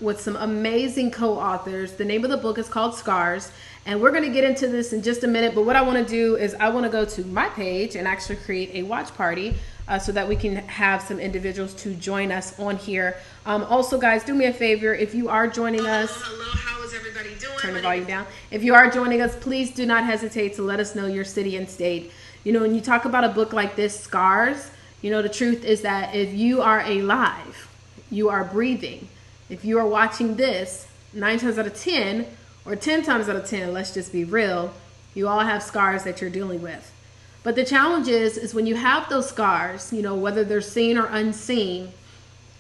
with some amazing co-authors. The name of the book is called Scars, and we're going to get into this in just a minute. But what I want to do is I want to go to my page and actually create a watch party so that we can have some individuals to join us on here. Also, guys, do me a favor. If you are joining us, hello, how is everybody doing? Turn the volume down. If you are joining us, please do not hesitate to let us know your city and state. You know, when you talk about a book like this, Scars, you know, the truth is that if you are alive, you are breathing. If you are watching this, 9 times out of 10, or 10 times out of 10, let's just be real, you all have scars that you're dealing with. But the challenge is when you have those scars, you know, whether they're seen or unseen,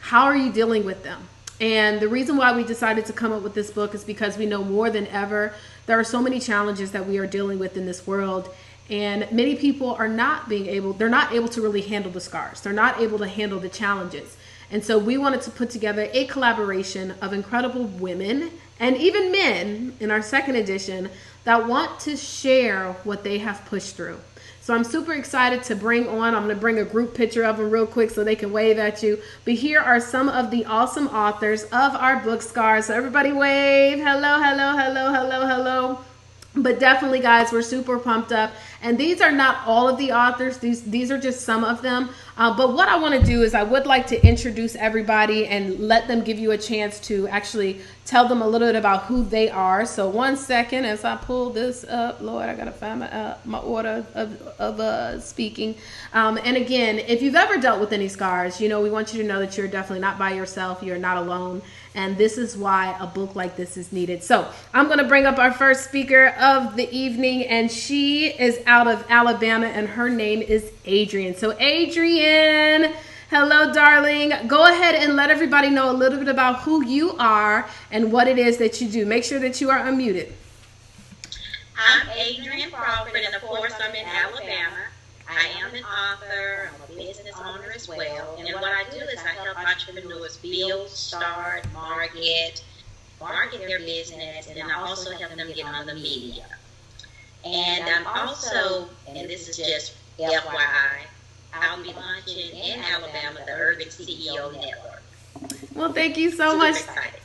how are you dealing with them? And the reason why we decided to come up with this book is because we know more than ever, there are so many challenges that we are dealing with in this world. And many people are they're not able to really handle the scars. They're not able to handle the challenges. And so we wanted to put together a collaboration of incredible women and even men in our second edition that want to share what they have pushed through. So I'm super excited to bring on, I'm going to bring a group picture of them real quick so they can wave at you. But here are some of the awesome authors of our book, Scars. So everybody wave. Hello, hello, hello, hello, hello. But definitely, guys, we're super pumped up. And these are not all of the authors. These are just some of them. But what I want to do is I would like to introduce everybody and let them give you a chance to actually tell them a little bit about who they are. So 1 second as I pull this up. Lord, I got to find my order of speaking. And again, if you've ever dealt with any scars, you know, we want you to know that you're definitely not by yourself. You're not alone. And this is why a book like this is needed. So I'm going to bring up our first speaker of the evening, and she is out of Alabama, and her name is Adrienne. So Adrienne, hello, darling. Go ahead and let everybody know a little bit about who you are and what it is that you do. Make sure that you are unmuted. I'm Adrienne Crawford, and of course I'm in Alabama. I am an author, I'm a business owner as well, and what I do is I help entrepreneurs build, start, market their business, and I also help them get on the media. And I'm also, and this is just FYI, I'll be launching in Alabama the Urban CEO Network. Well, thank you so much. Excited.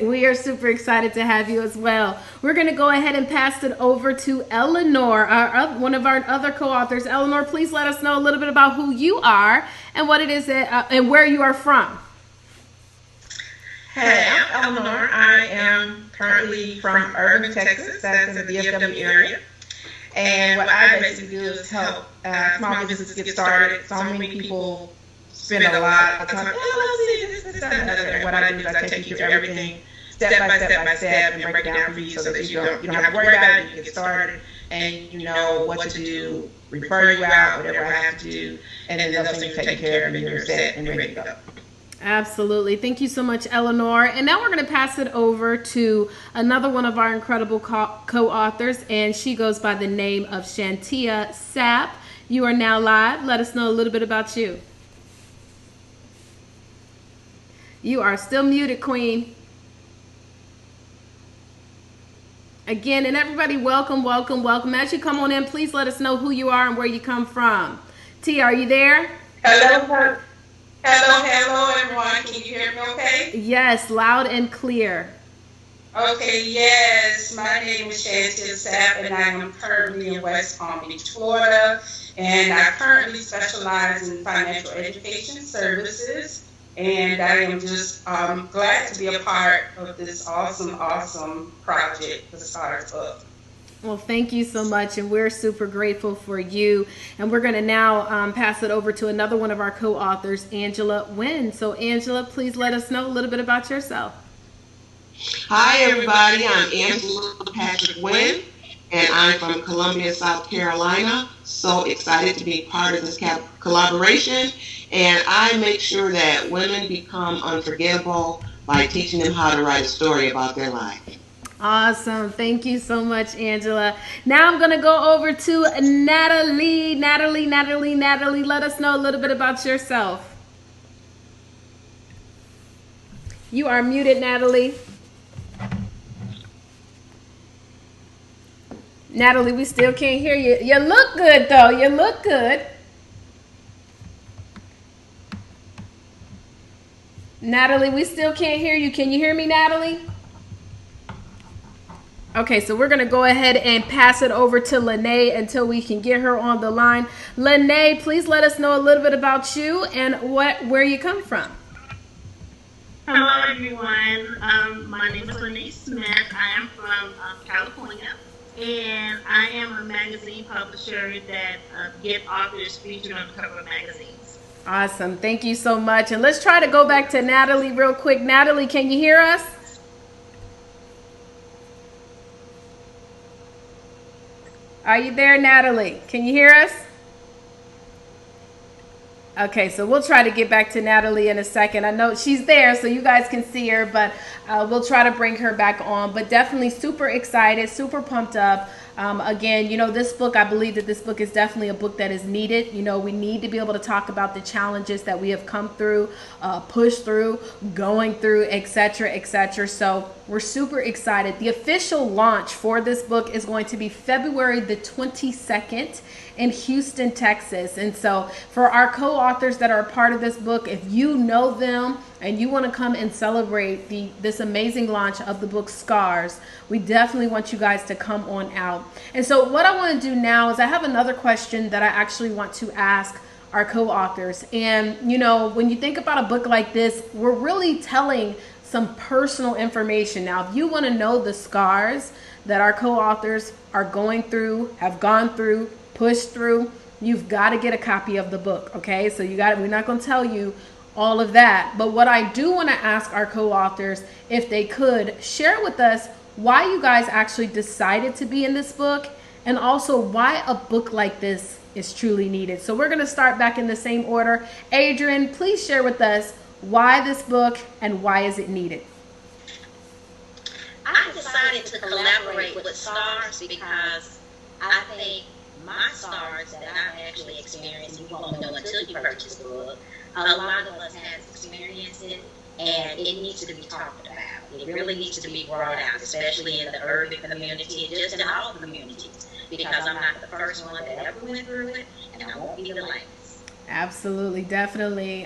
We are super excited to have you as well. We're going to go ahead and pass it over to Eleanor, one of our other co-authors. Eleanor, please let us know a little bit about who you are and what it is that, and where you are from. Hey, I'm Eleanor. I am currently from Irving, Texas. That's in the DFW area. And what I basically do is help small businesses get started. So many people spend a lot of time, let's see, this, that, and the other. And what I do is I take you through everything step by step and break it down for you so that you don't have to worry about it. You can get started and you know what to do, refer you out, whatever I have to do, and then those things taken care of and you're set and ready to go. Absolutely. Thank you so much, Eleanor. And now we're going to pass it over to another one of our incredible co-authors, and she goes by the name of Shantia Sapp. You are now live. Let us know a little bit about you. You are still muted, Queen. Again, and everybody, welcome, welcome, welcome. As you come on in, please let us know who you are and where you come from. T, are you there? Hello, everyone. Can you hear me okay? Yes, loud and clear. Okay, yes. My name is Shantia Sapp, and I am currently in West Palm Beach, Florida. And I currently specialize in financial education services. And I am just glad to be a part of this awesome project, the Scars book. Well, thank you so much, and we're super grateful for you. And we're going to now pass it over to another one of our co-authors, Angela Wynn. So, Angela, please let us know a little bit about yourself. Hi, everybody. I'm Angela Patrick Wynn, and I'm from Columbia, South Carolina. So excited to be part of this collaboration. And I make sure that women become unforgettable by teaching them how to write a story about their life. Awesome. Thank you so much, Angela. Now I'm going to go over to Natalie. Natalie, let us know a little bit about yourself. You are muted, Natalie. Natalie, we still can't hear you. You look good, though. You look good. Natalie, we still can't hear you. Can you hear me, Natalie? Okay, so we're going to go ahead and pass it over to Lene until we can get her on the line. Lene, please let us know a little bit about you and where you come from. Hello, everyone. My name is Lene Smith. I am from California, and I am a magazine publisher that get authors featured on the cover of magazines. Awesome. Thank you so much. And let's try to go back to Natalie real quick. Natalie, can you hear us? Are you there, Natalie? Can you hear us? Okay, so we'll try to get back to Natalie in a second. I know she's there, so you guys can see her, but we'll try to bring her back on. But definitely super excited, super pumped up. Again, you know, this book, I believe that this book is definitely a book that is needed. You know, we need to be able to talk about the challenges that we have come through, pushed through, going through, etc., etc. So we're super excited. The official launch for this book is going to be February the 22nd in Houston, Texas. And so for our co-authors that are a part of this book, if you know them and you want to come and celebrate this amazing launch of the book Scars, we definitely want you guys to come on out. And so what I want to do now is I have another question that I actually want to ask our co-authors. And, you know, when you think about a book like this, we're really telling some personal information. Now, if you want to know the scars that our co-authors are going through, have gone through, pushed through, you've got to get a copy of the book. Okay, so we're not going to tell you all of that, but what I do want to ask our co-authors, if they could share with us why you guys actually decided to be in this book, and also why a book like this is truly needed. So we're going to start back in the same order. Adrian, please share with us why this book and why is it needed. I decided to collaborate with Scars because I think my scars that I've actually experienced, you won't know until you purchase the book. A lot of us has experienced it, and it needs to be talked about. It really needs to be brought out, especially in the urban community, and just in all communities, because I'm not the first one that ever went through it, and I won't be the last. Absolutely, definitely.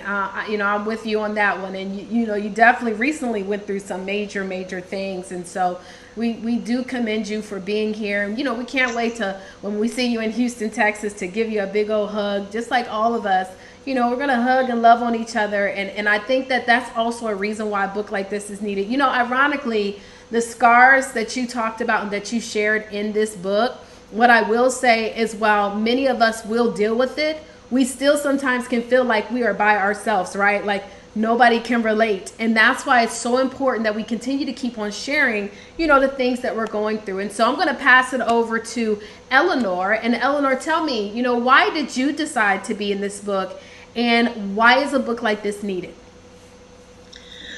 You know, I'm with you on that one. And, you know, you definitely recently went through some major things. And so we do commend you for being here. And, you know, we can't wait to, when we see you in Houston, Texas, to give you a big old hug, just like all of us. You know, we're going to hug and love on each other. And I think that that's also a reason why a book like this is needed. You know, ironically, the scars that you talked about and that you shared in this book, what I will say is while many of us will deal with it, we still sometimes can feel like we are by ourselves, right? Like nobody can relate. And that's why it's so important that we continue to keep on sharing, you know, the things that we're going through. And so I'm going to pass it over to Eleanor. And Eleanor, tell me, you know, why did you decide to be in this book? And why is a book like this needed?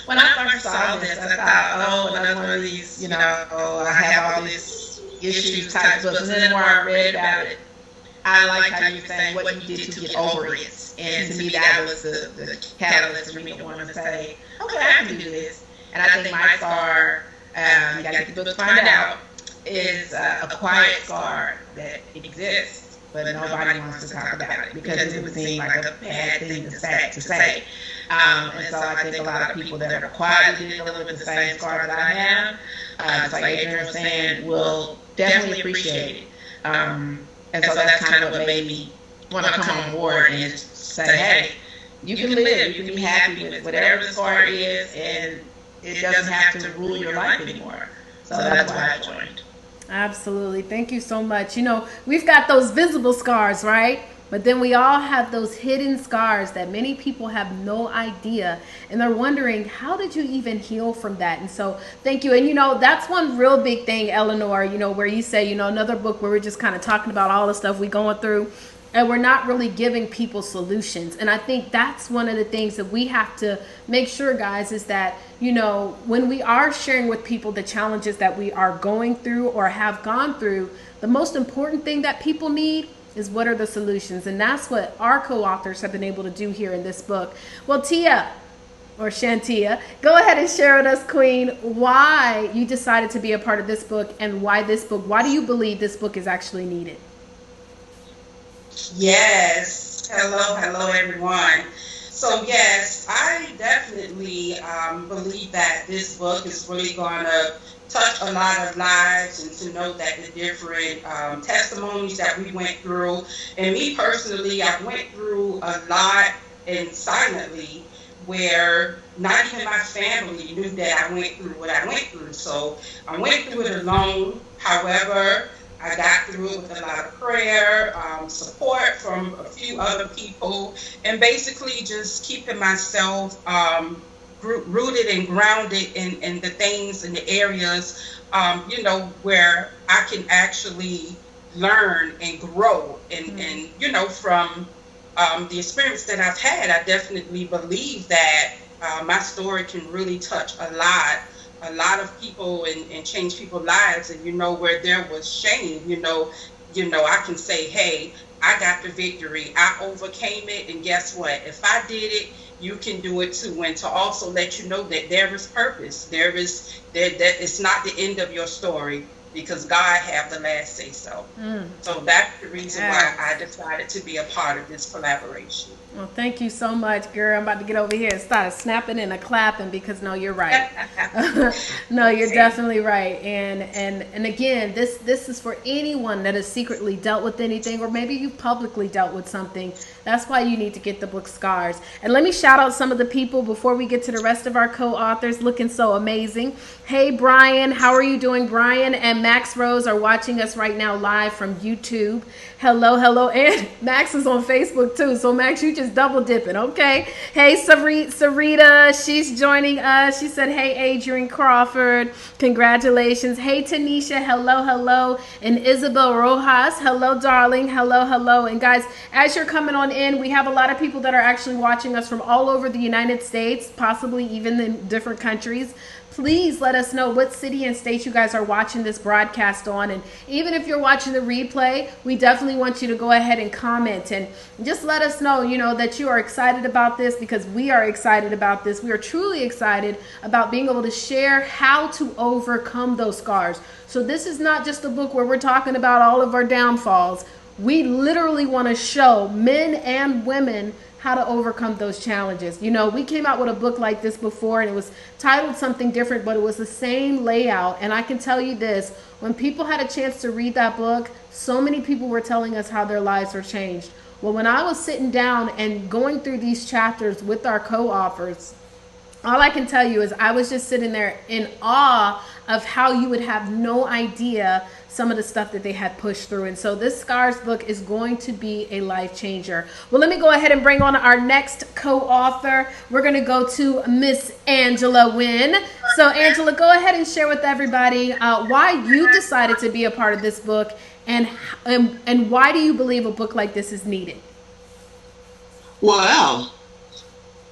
When I first saw this, I thought, oh, another one of these, you know, I have all these issues type books. And then the more I read about it, I like how you're saying what you did to get over it. And to me, that was the catalyst for me to want to say, okay, I can do this. And I think my scar, you got to get the book to find out, is a quiet scar that exists, but nobody wants to talk about it because it would seem like a bad thing to say. And so I think a lot of people that are quietly dealing with the same scar that I have, just like Adrian was saying, will definitely appreciate it. And so that's kind of what made me want to come on board and say, hey, you can live, you can be happy with whatever the scar is, and it doesn't have to rule your life anymore. So that's why I joined. Absolutely. Thank you so much. You know, we've got those visible scars, right? But then we all have those hidden scars that many people have no idea. And they're wondering, how did you even heal from that? And so thank you. And, you know, that's one real big thing, Eleanor, you know, where you say, you know, another book where we're just kind of talking about all the stuff we're going through. And we're not really giving people solutions. And I think that's one of the things that we have to make sure, guys, is that, you know, when we are sharing with people the challenges that we are going through or have gone through, the most important thing that people need is what are the solutions. And that's what our co-authors have been able to do here in this book. Well, Tia, or Shantia, go ahead and share with us, Queen, why you decided to be a part of this book and why this book, why do you believe this book is actually needed? Yes. Hello everyone. So yes, I definitely believe that this book is really going to touch a lot of lives, and to know that the different testimonies that we went through. And me personally, I went through a lot and silently, where not even my family knew that I went through what I went through. So I went through it alone. However, I got through it with a lot of prayer, support from a few other people, and basically just keeping myself rooted and grounded in the things and the areas, where I can actually learn and grow. And from the experience that I've had, I definitely believe that my story can really touch a lot of people, and change people's lives. And where there was shame, I can say, hey, I got the victory, I overcame it, and guess what? If I did it, you can do it too. And to also let you know that there is purpose, that it's not the end of your story, because God have the last say so. So that's the reason why I decided to be a part of this collaboration. Well, thank you so much, girl. I'm about to get over here and start snapping and clapping, because no, you're right. No, you're definitely right. And again, this is for anyone that has secretly dealt with anything, or maybe you've publicly dealt with something. That's why you need to get the book Scars. And let me shout out some of the people before we get to the rest of our co-authors looking so amazing. Hey, Brian, how are you doing? Brian and Max Rose are watching us right now live from YouTube. Hello. And Max is on Facebook too. So Max, you just double dipping. Okay. Hey, Sarita, she's joining us. She said, hey, Adrian Crawford, congratulations. Hey, Tanisha, hello. And Isabel Rojas, hello, darling. Hello. And guys, as you're coming on in, we have a lot of people that are actually watching us from all over the United States, possibly even in different countries. Please let us know what city and state you guys are watching this broadcast on. And even if you're watching the replay, we definitely want you to go ahead and comment and just let us know, that you are excited about this, because we are excited about this. We are truly excited about being able to share how to overcome those scars. So this is not just a book where we're talking about all of our downfalls. We literally want to show men and women how to overcome those challenges. We came out with a book like this before, and it was titled something different, but it was the same layout. And I can tell you this, when people had a chance to read that book, so many people were telling us how their lives were changed. Well, when I was sitting down and going through these chapters with our co-authors, all I can tell you is I was just sitting there in awe of how you would have no idea some of the stuff that they had pushed through. And so this Scars book is going to be a life changer. Well, let me go ahead and bring on our next co-author. We're going to go to Miss Angela Wynn. So Angela, go ahead and share with everybody why you decided to be a part of this book, and why do you believe a book like this is needed? Well,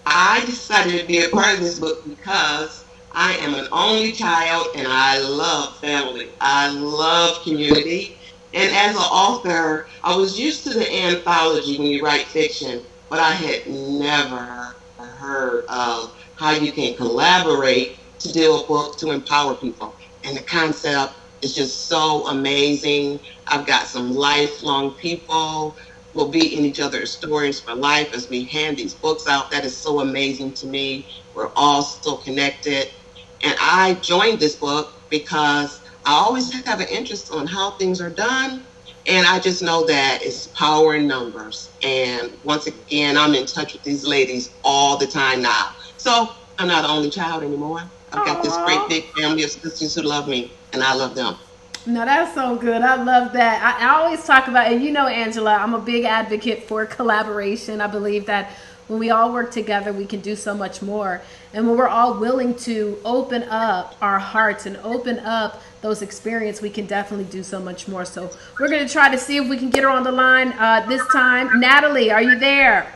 I decided to be a part of this book because I am an only child, and I love family. I love community. And as an author, I was used to the anthology when you write fiction, but I had never heard of how you can collaborate to do a book to empower people. And the concept is just so amazing. I've got some lifelong people. We'll be in each other's stories for life as we hand these books out. That is so amazing to me. We're all so connected. And I joined this book because I always have an interest on how things are done. And I just know that it's power in numbers. And once again, I'm in touch with these ladies all the time now. So I'm not the only child anymore. I've got this great big family of sisters who love me, and I love them. No, that's so good. I love that. I always talk about, and Angela, I'm a big advocate for collaboration. I believe that when we all work together, we can do so much more. And when we're all willing to open up our hearts and open up those experiences, we can definitely do so much more. So we're going to try to see if we can get her on the line this time. Natalie, are you there?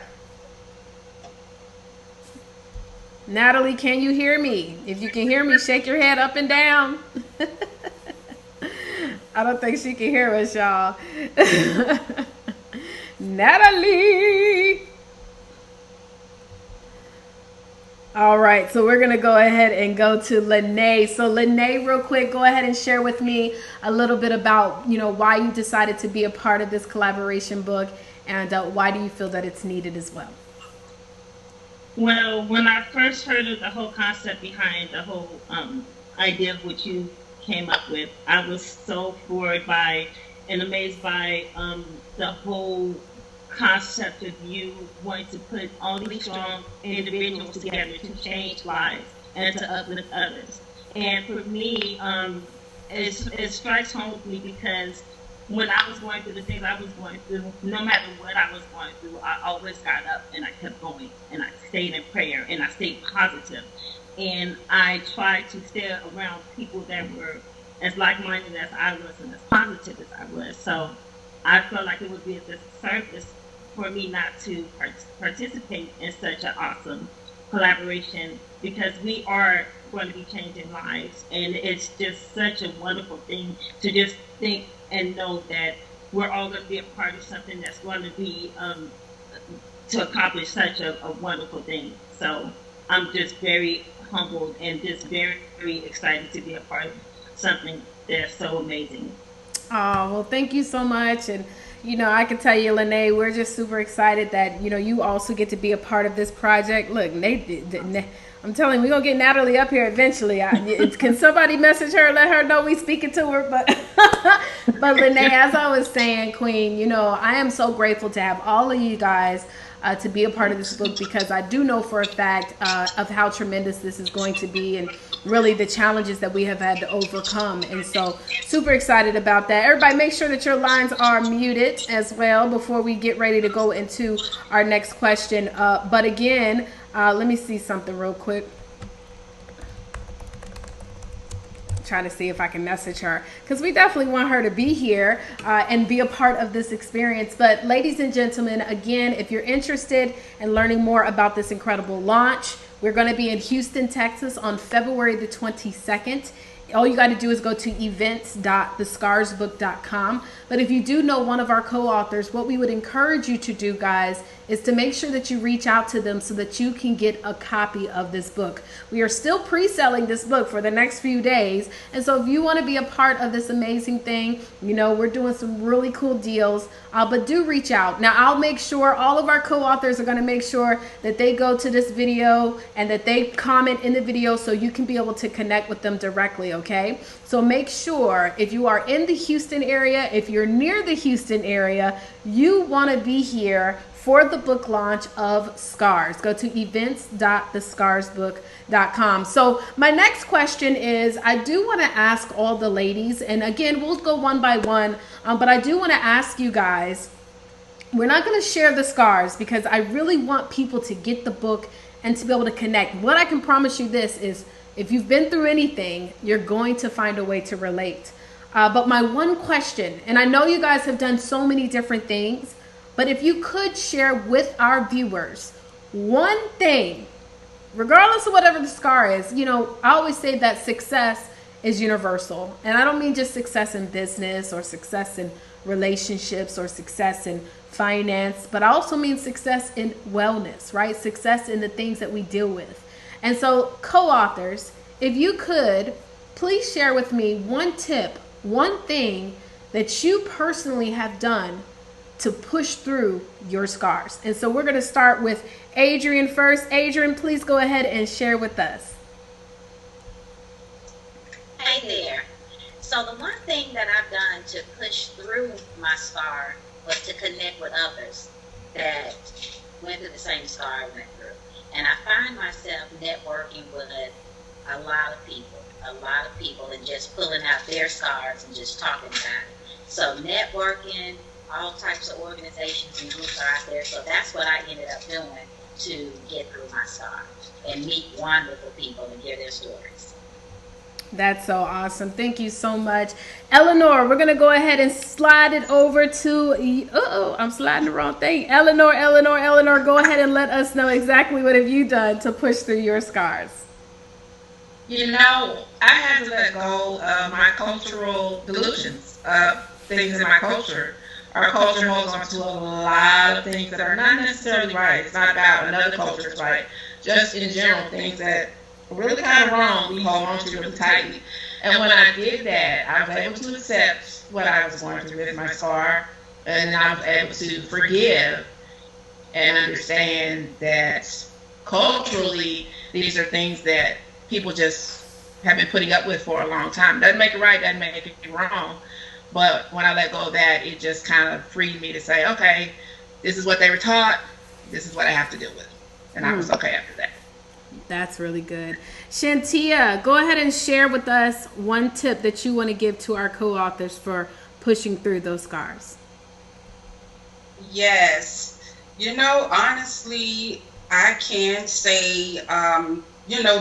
Natalie, can you hear me? If you can hear me, shake your head up and down. I don't think she can hear us, y'all. Natalie. All right, so we're going to go ahead and go to Lene. So Lene, real quick, go ahead and share with me a little bit about, why you decided to be a part of this collaboration book, and why do you feel that it's needed as well? Well, when I first heard of the whole concept behind the whole idea of what you came up with, I was so floored by and amazed by the whole concept of you wanting to put all these strong individuals together to change lives and to uplift others. And for me, it strikes home with me because when I was going through the things I was going through, no matter what I was going through, I always got up and I kept going and I stayed in prayer and I stayed positive. And I tried to stay around people that were as like-minded as I was and as positive as I was. So I felt like it would be a disservice for me not to participate in such an awesome collaboration because we are going to be changing lives. And it's just such a wonderful thing to just think and know that we're all going to be a part of something that's going to be to accomplish such a wonderful thing. So I'm just very humbled and just very, very excited to be a part of something that's so amazing. Oh, well, thank you so much. And, you know, I can tell you, Lene, we're just super excited that, you know, you also get to be a part of this project. Look, I'm telling you, we're going to get Natalie up here eventually. Can somebody message her, let her know we speaking to her? But Lene, as I was saying, Queen, you know, I am so grateful to have all of you guys to be a part of this book because I do know for a fact of how tremendous this is going to be and really the challenges that we have had to overcome. And so super excited about that. Everybody make sure that your lines are muted as well before we get ready to go into our next question. But again, let me see something real quick. Trying to see if I can message her because we definitely want her to be here and be a part of this experience. But ladies and gentlemen, again, if you're interested in learning more about this incredible launch, we're going to be in Houston, Texas on February the 22nd. All you got to do is go to events.thescarsbook.com. But if you do know one of our co-authors, what we would encourage you to do, guys, is to make sure that you reach out to them so that you can get a copy of this book. We are still pre-selling this book for the next few days. And so if you want to be a part of this amazing thing, you know, we're doing some really cool deals, but do reach out. Now, I'll make sure all of our co-authors are going to make sure that they go to this video and that they comment in the video so you can be able to connect with them directly, okay? So make sure if you are in the Houston area, if you're near the Houston area, you want to be here for the book launch of Scars. Go to events.thescarsbook.com. So my next question is, I do want to ask all the ladies, and again, we'll go one by one, but I do want to ask you guys, we're not going to share the scars because I really want people to get the book and to be able to connect. What I can promise you this is, if you've been through anything, you're going to find a way to relate. But my one question, and I know you guys have done so many different things, but if you could share with our viewers one thing, regardless of whatever the scar is, you know, I always say that success is universal. And I don't mean just success in business or success in relationships or success in finance, but I also mean success in wellness, right? Success in the things that we deal with. And so co-authors, if you could, please share with me one tip, one thing that you personally have done to push through your scars. And so we're going to start with Adrian first. Adrian, please go ahead and share with us. Hey there. So the one thing that I've done to push through my scar was to connect with others that went through the same scar I went through. And I find myself networking with a lot of people, and just pulling out their scars and just talking about it. So networking, all types of organizations and groups are out there. So that's what I ended up doing to get through my scars and meet wonderful people and hear their stories. That's so awesome. Thank you so much. Eleanor, we're going to go ahead and slide it over to, I'm sliding the wrong thing. Eleanor, go ahead and let us know exactly what have you done to push through your scars. You know, I had to let go of my cultural delusions, things in my culture. Our culture holds on to a lot of things that are not necessarily right. It's not about another culture's right. Just in general, things that are really kind of wrong, we hold on to really tightly. And when I did that, I was able to accept what I was going through with my scar, and then I was able to forgive and understand that culturally, these are things that people just have been putting up with for a long time. Doesn't make it right, doesn't make it wrong. But when I let go of that, it just kind of freed me to say, okay, this is what they were taught. This is what I have to deal with. And I was okay after that. That's really good. Shantia, go ahead and share with us one tip that you want to give to our co-authors for pushing through those scars. Yes. Honestly, I can say,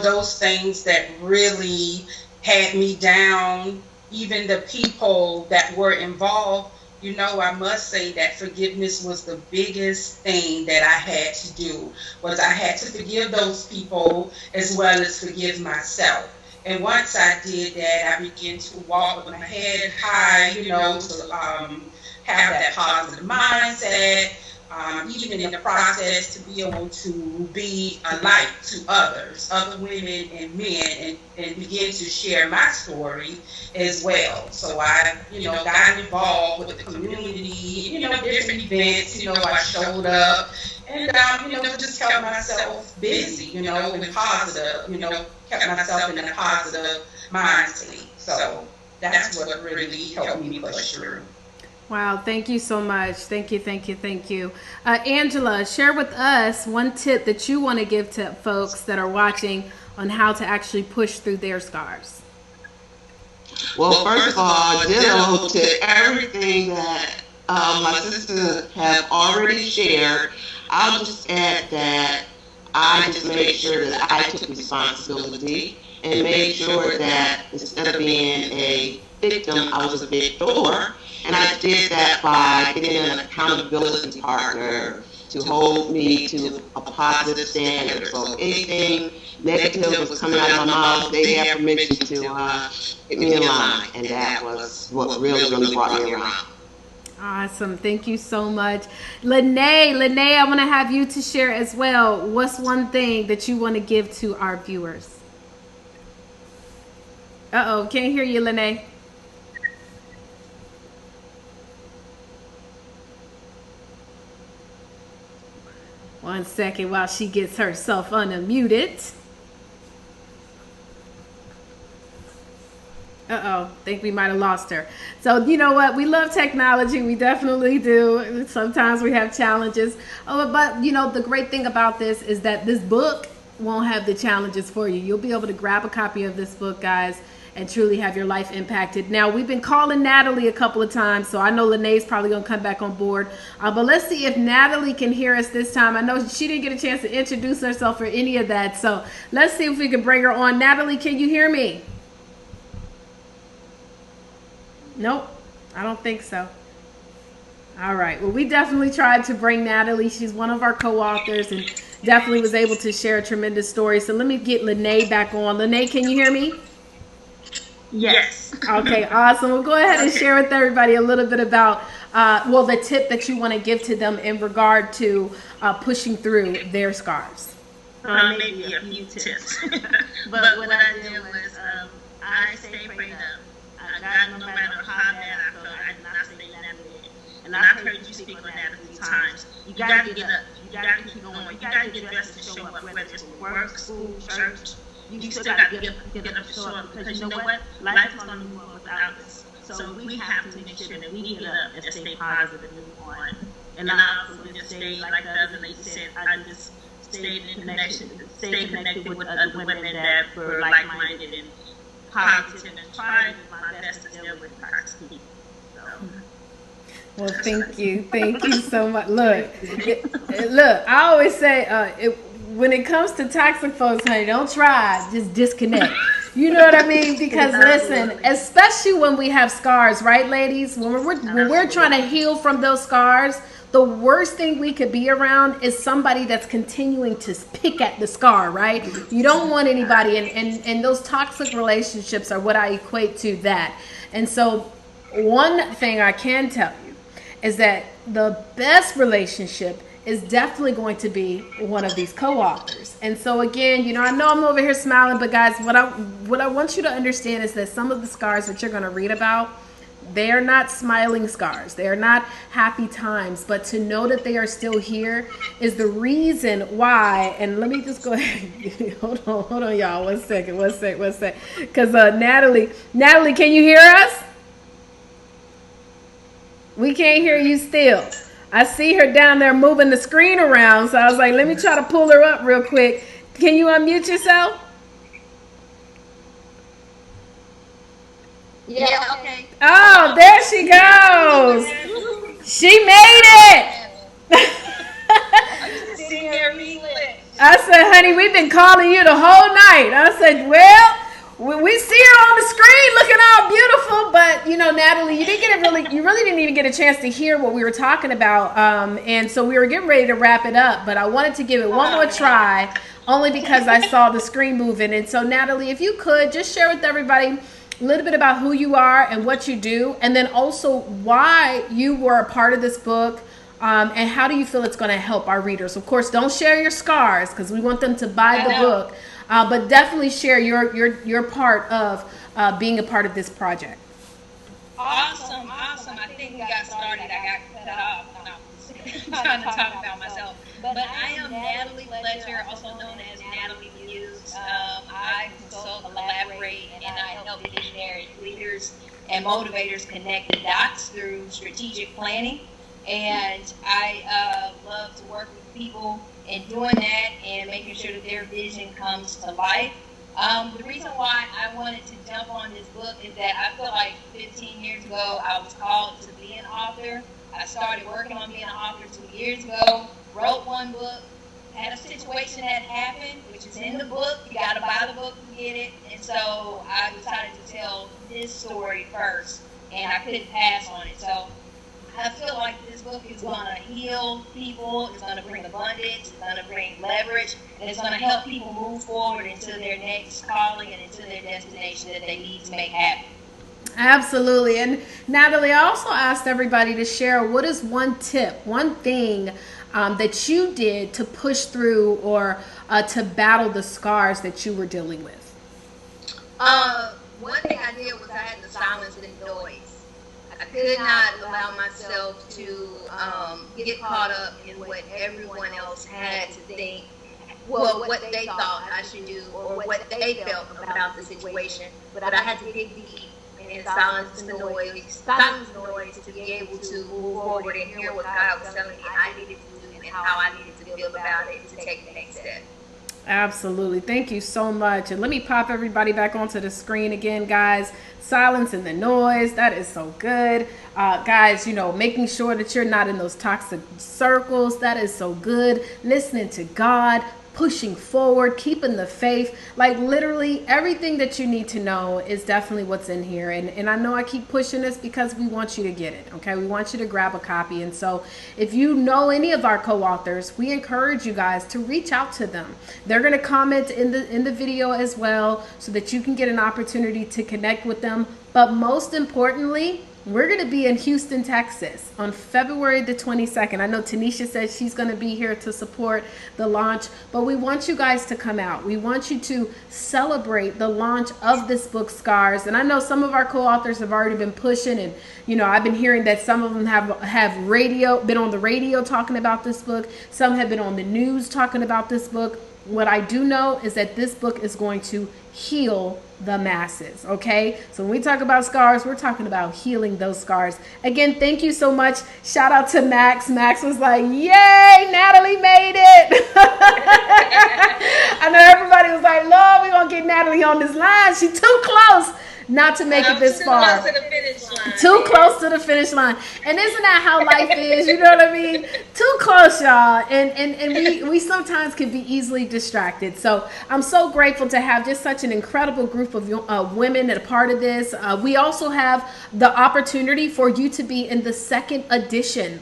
those things that really had me down, even the people that were involved, I must say that forgiveness was the biggest thing that I had to do, was I had to forgive those people as well as forgive myself. And once I did that, I began to walk with my head high, to have that positive mindset, even in the process to be able to be a light to others, other women and men, and begin to share my story as well. So I, got involved with the community, different events, I showed up and, just kept myself busy, and positive, kept myself in a positive mind state. So that's what really helped me push through. Wow, thank you so much. Thank you. Angela, share with us one tip that you want to give to folks that are watching on how to actually push through their scars. Well, first of all, ditto to everything that my sisters have already shared. I'll just add that I just made sure that I took responsibility and made sure that instead of being a victim, I was a victor. And I did that by getting an accountability partner to hold me to a positive standard. So anything negative was coming out of my mouth, they had permission to get me in line. And that was what really brought me around. Awesome. Thank you so much. Lene, I want to have you to share as well. What's one thing that you want to give to our viewers? Uh-oh, can't hear you, Lene. One second while she gets herself unmuted. Uh-oh, think we might have lost her. So you know what? We love technology. We definitely do. Sometimes we have challenges. Oh, but the great thing about this is that this book won't have the challenges for you. You'll be able to grab a copy of this book, guys, and truly have your life impacted. Now, we've been calling Natalie a couple of times, so I know Lene's probably going to come back on board. But let's see if Natalie can hear us this time. I know she didn't get a chance to introduce herself or any of that, so let's see if we can bring her on. Natalie, can you hear me? Nope, I don't think so. All right, well, we definitely tried to bring Natalie. She's one of our co-authors and definitely was able to share a tremendous story. So let me get Lene back on. Lene, can you hear me? Yes. Okay, awesome. Well, go ahead and share with everybody a little bit about, the tip that you want to give to them in regard to pushing through their scars. Maybe a few tips. But what I did was I stayed prayed up. God, no matter how bad I felt, I did not stay in that bed. And I've heard you speak on that a few times. You got to get up. You got to keep going. You got to get dressed to show up, whether it's work, school, church. You still got to get up to show up because you know what? Life is going to move on without us. So we have to make sure that we get up and stay positive and move on. And I also just stayed, like the other lady said, I just stayed connected with other women that were like-minded and positive and tried my best to deal with toxic people. So. Well, thank you so much. Look, I always say, when it comes to toxic folks, honey, don't try, just disconnect. You know what I mean? Because listen, especially when we have scars, right, ladies? When we're trying to heal from those scars, the worst thing we could be around is somebody that's continuing to pick at the scar, right? You don't want anybody, and those toxic relationships are what I equate to that. And so one thing I can tell you is that the best relationship is definitely going to be one of these co-authors. And so again, I know I'm over here smiling, but guys, what I want you to understand is that some of the scars that you're going to read about, They are not smiling scars. They are not happy times. But to know that they are still here is the reason why. And let me just go ahead. Hold on, y'all. One second. Because Natalie, can you hear us? We can't hear you still. I see her down there moving the screen around. So I was like, let me try to pull her up real quick. Can you unmute yourself? Yeah, okay. Oh, there she goes. She made it. I said, honey, we've been calling you the whole night. I said, well, we see her on the screen looking all beautiful, but you know, Natalie, you really didn't even get a chance to hear what we were talking about. And so we were getting ready to wrap it up, but I wanted to give it one more try only because I saw the screen moving. And so Natalie, if you could just share with everybody a little bit about who you are and what you do, and then also why you were a part of this book, and how do you feel it's going to help our readers. Of course, don't share your scars because we want them to buy the book, but definitely share your part of being a part of this project. Awesome. I think we got started. I got cut off when I was trying to talk about myself. But I am Natalie Fletcher, also known as Natalie Muse. I consult, collaborate, and I help visionaries, leaders, and motivators connect the dots through strategic planning. And I love to work with people in doing that and making sure that their vision comes to life. The reason why I wanted to jump on this book is that I feel like 15 years ago I was called to be an author. I started working on being an author 2 years ago, wrote one book, had a situation that happened, which is in the book. You got to buy the book to get it. And so I decided to tell this story first, and I couldn't pass on it. So I feel like this book is going to heal people, it's going to bring abundance, it's going to bring leverage, and it's going to help people move forward into their next calling and into their destination that they need to make happen. Absolutely. And Natalie, I also asked everybody to share what is one tip, one thing that you did to push through or to battle the scars that you were dealing with. One thing I did was I had to silence the noise. I could not allow myself to get caught up in what everyone else had to think, well, what they thought I should do or what they felt about the situation. But I had to dig deep and silence the noise to be able to move forward and hear what God was telling me I needed to do and how I needed to feel about it to take the next step. Absolutely. Thank you so much. And let me pop everybody back onto the screen again, guys. Silencing the noise. That is so good. Guys, you know, making sure that you're not in those toxic circles. That is so good. Listening to God, pushing forward, keeping the faith. Like literally everything that you need to know is definitely what's in here. And I know I keep pushing this because we want you to get it. Okay. We want you to grab a copy. And so if you know any of our co-authors, we encourage you guys to reach out to them. They're going to comment in the video as well so that you can get an opportunity to connect with them. But most importantly, we're going to be in Houston, Texas on February the 22nd. I know Tanisha said she's going to be here to support the launch, but we want you guys to come out. We want you to celebrate the launch of this book, Scars. And I know some of our co-authors have already been pushing, and you know, I've been hearing that some of them have been on the radio talking about this book. Some have been on the news talking about this book. What I do know is that this book is going to heal the masses. Okay, so when we talk about scars, we're talking about healing those scars. Again, thank you so much. Shout out to Max. Max was like, yay, Natalie made it. I know everybody was like, Lord, we're gonna get Natalie on this line. She's too close not to make it this far. Too close to the finish line. And isn't that how life is? You know what I mean? Too close, y'all. And we sometimes can be easily distracted. So I'm so grateful to have just such an incredible group of women that are part of this. We also have the opportunity for you to be in the second edition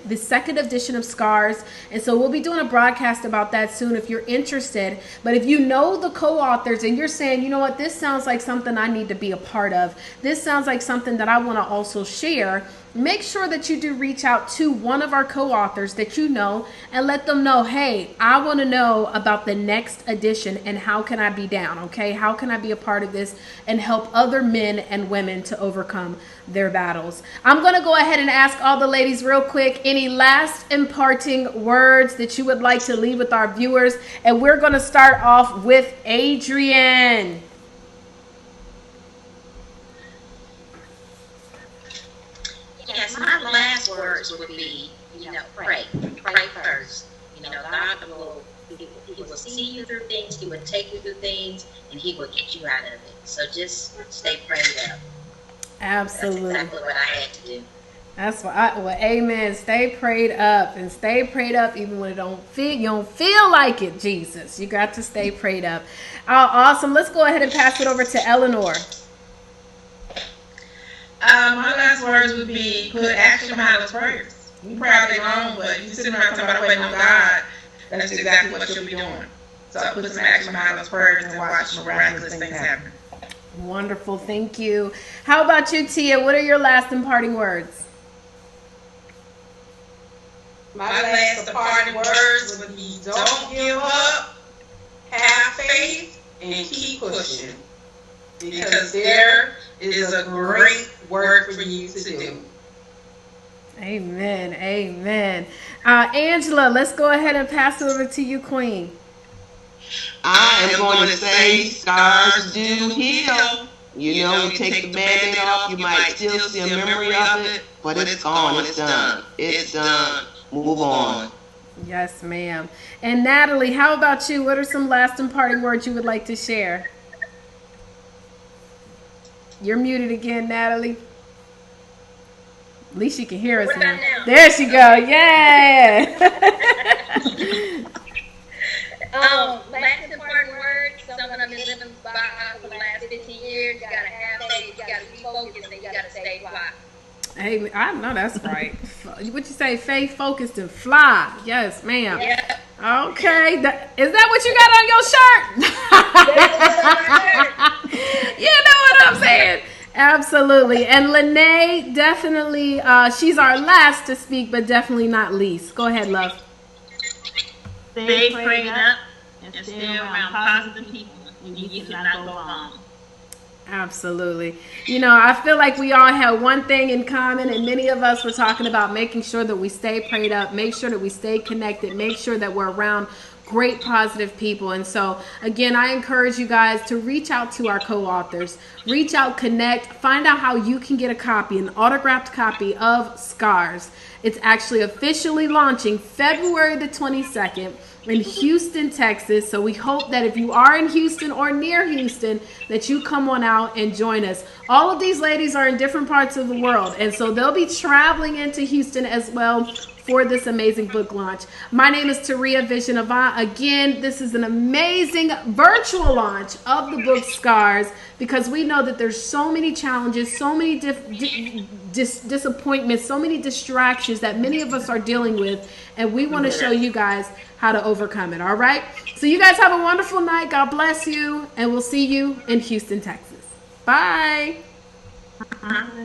of Scars. And so we'll be doing a broadcast about that soon if you're interested. But if you know the co-authors and you're saying, you know what, this sounds like something I need to be a part of, of. This sounds like something that I want to also share. Make sure that you do reach out to one of our co-authors that you know and let them know, hey, I want to know about the next edition and how can I be down, okay? How can I be a part of this and help other men and women to overcome their battles? I'm going to go ahead and ask all the ladies real quick, any last imparting words that you would like to leave with our viewers? And we're going to start off with Adrienne. Yes, my last words would be, pray. Pray first. God he will see you through things, he will take you through things, and he will get you out of it. So just stay prayed up. Absolutely. That's exactly what I had to do. That's what amen. Stay prayed up and stay prayed up even when you don't feel like it, Jesus. You got to stay prayed up. Awesome. Let's go ahead and pass it over to Eleanor. My last words would be put action behind those prayers. You pray all day long, but you sit around talking about waiting on God. That's exactly what you'll be doing. So put some action behind those prayers and watch miraculous things happen. Wonderful. Thank you. How about you, Tia? What are your last imparting words? My last departing words would be don't give up, have faith, and keep pushing. Because there is a great work for you to do. Amen. Amen. Angela, let's go ahead and pass it over to you, Queen. I am going to say scars do heal. You take the Band-Aid off, you might still see a memory of it, but it's gone, it's done. It's done. Move on. Yes, ma'am. And Natalie, how about you? What are some last imparting words you would like to share? You're muted again, Natalie. At least you can hear us now. There she go. Yeah. Last important words, someone I've been living by for the last 15 years. You gotta have faith, you gotta be focused, and you gotta stay quiet. Hey, I know that's right. What you say? Faith, focused, and fly. Yes, ma'am. Yeah. Okay. Is that what you got on your shirt? You know what I'm saying? Absolutely. And Lene, definitely, she's our last to speak, but definitely not least. Go ahead, love. Stay prayed up and stay around positive people, and you cannot go wrong. Absolutely. I feel like we all have one thing in common, and many of us were talking about making sure that we stay prayed up, make sure that we stay connected, make sure that we're around great positive people. And so again, I encourage you guys to reach out to our co-authors, reach out, connect, find out how you can get a copy, an autographed copy of Scars. It's actually officially launching February the 22nd in Houston, Texas. So we hope that if you are in Houston or near Houston, that you come on out and join us. All of these ladies are in different parts of the world, and so they'll be traveling into Houston as well for this amazing book launch. My name is Taria Vision Avant. Again, this is an amazing virtual launch of the book Scars, because we know that there's so many challenges, so many disappointments, so many distractions that many of us are dealing with, and we want to show you guys how to overcome it. All right? So you guys have a wonderful night. God bless you, and we'll see you in Houston, Texas. Bye.